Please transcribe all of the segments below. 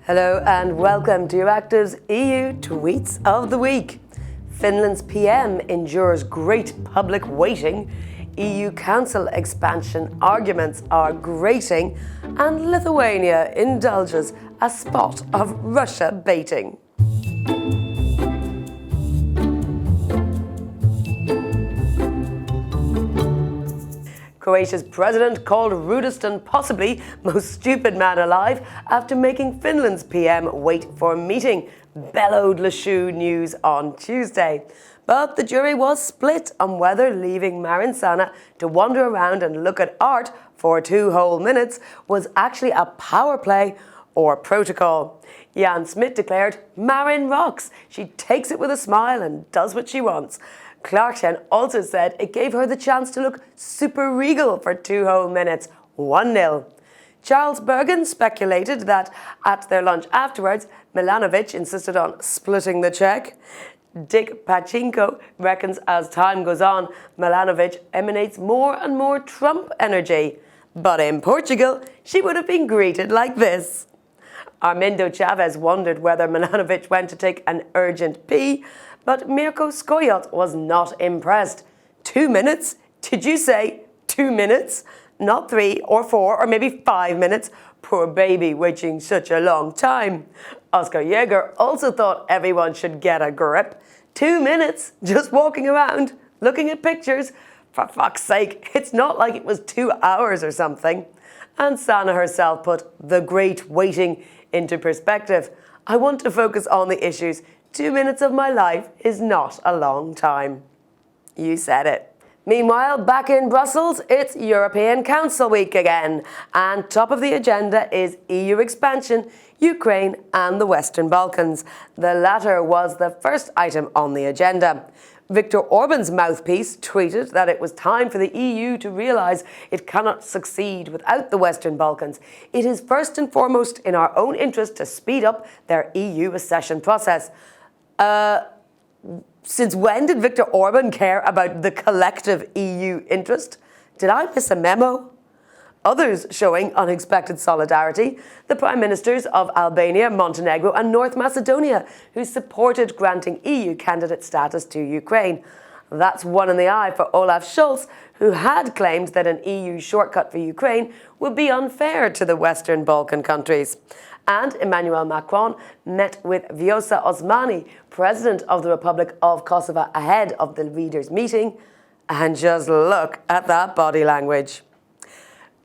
Hello and welcome to Euractiv's EU Tweets of the Week. Finland's PM endures great public waiting, EU Council expansion arguments are grating, and Lithuania indulges a spot of Russia baiting. Croatia's president called Rudiston possibly most stupid man alive after making Finland's PM wait for a meeting, bellowed Lashu News on Tuesday. But the jury was split on whether leaving Marin Sana to wander around and look at art for 2 whole minutes was actually a power play or protocol. Jan Smith declared, "Marin rocks. She takes it with a smile and does what she wants." Clarkson also said it gave her the chance to look super regal for 2 whole minutes, 1-0. Charles Bergen speculated that at their lunch afterwards, Milanovic insisted on splitting the check. Dick Pachinko reckons as time goes on, Milanovic emanates more and more Trump energy. But in Portugal, she would have been greeted like this. Armindo Chavez wondered whether Milanovic went to take an urgent pee, but Mirko Skoyot was not impressed. 2 minutes? Did you say 2 minutes? Not 3 or 4 or maybe 5 minutes? Poor baby waiting such a long time. Oscar Jäger also thought everyone should get a grip. 2 minutes just walking around, looking at pictures. For fuck's sake, it's not like it was 2 hours or something. And Sana herself put the great waiting into perspective. I want to focus on the issues. 2 minutes of my life is not a long time. You said it. Meanwhile, back in Brussels, it's European Council week again. And top of the agenda is EU expansion, Ukraine and the Western Balkans. The latter was the first item on the agenda. Viktor Orban's mouthpiece tweeted that it was time for the EU to realise it cannot succeed without the Western Balkans. It is first and foremost in our own interest to speed up their EU accession process. Since when did Viktor Orban care about the collective EU interest? Did I miss a memo? Others showing unexpected solidarity, the Prime Ministers of Albania, Montenegro and North Macedonia, who supported granting EU candidate status to Ukraine. That's one in the eye for Olaf Scholz, who had claimed that an EU shortcut for Ukraine would be unfair to the Western Balkan countries. And Emmanuel Macron met with Vjosa Osmani, President of the Republic of Kosovo, ahead of the leaders' meeting. And just look at that body language.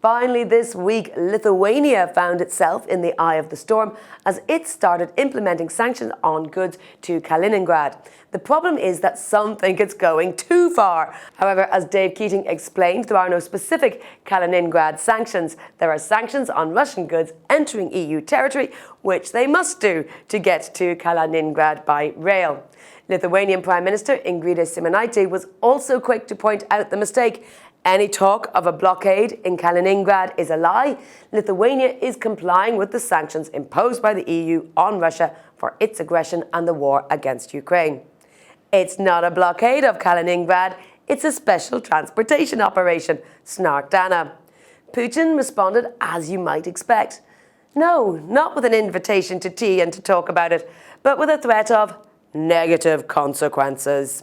Finally, this week, Lithuania found itself in the eye of the storm as it started implementing sanctions on goods to Kaliningrad. The problem is that some think it's going too far. However, as Dave Keating explained, there are no specific Kaliningrad sanctions. There are sanctions on Russian goods entering EU territory, which they must do to get to Kaliningrad by rail. Lithuanian Prime Minister Ingrida Šimonytė was also quick to point out the mistake. Any talk of a blockade in Kaliningrad is a lie. Lithuania is complying with the sanctions imposed by the EU on Russia for its aggression and the war against Ukraine. It's not a blockade of Kaliningrad, it's a special transportation operation, snarked Anna. Putin responded as you might expect. No, not with an invitation to tea and to talk about it, but with a threat of negative consequences.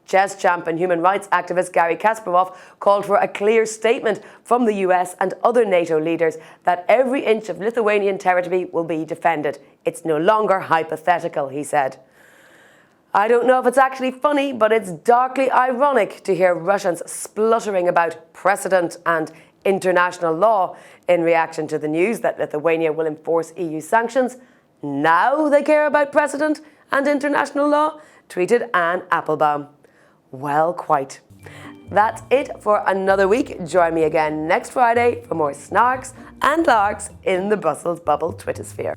Chess champ and human rights activist Garry Kasparov called for a clear statement from the US and other NATO leaders that every inch of Lithuanian territory will be defended. It's no longer hypothetical, he said. I don't know if it's actually funny, but it's darkly ironic to hear Russians spluttering about precedent and international law in reaction to the news that Lithuania will enforce EU sanctions. Now they care about precedent and international law, tweeted Anne Applebaum. Well, quite. That's it for another week. Join me again next Friday for more snarks and larks in the Brussels bubble Twitter sphere.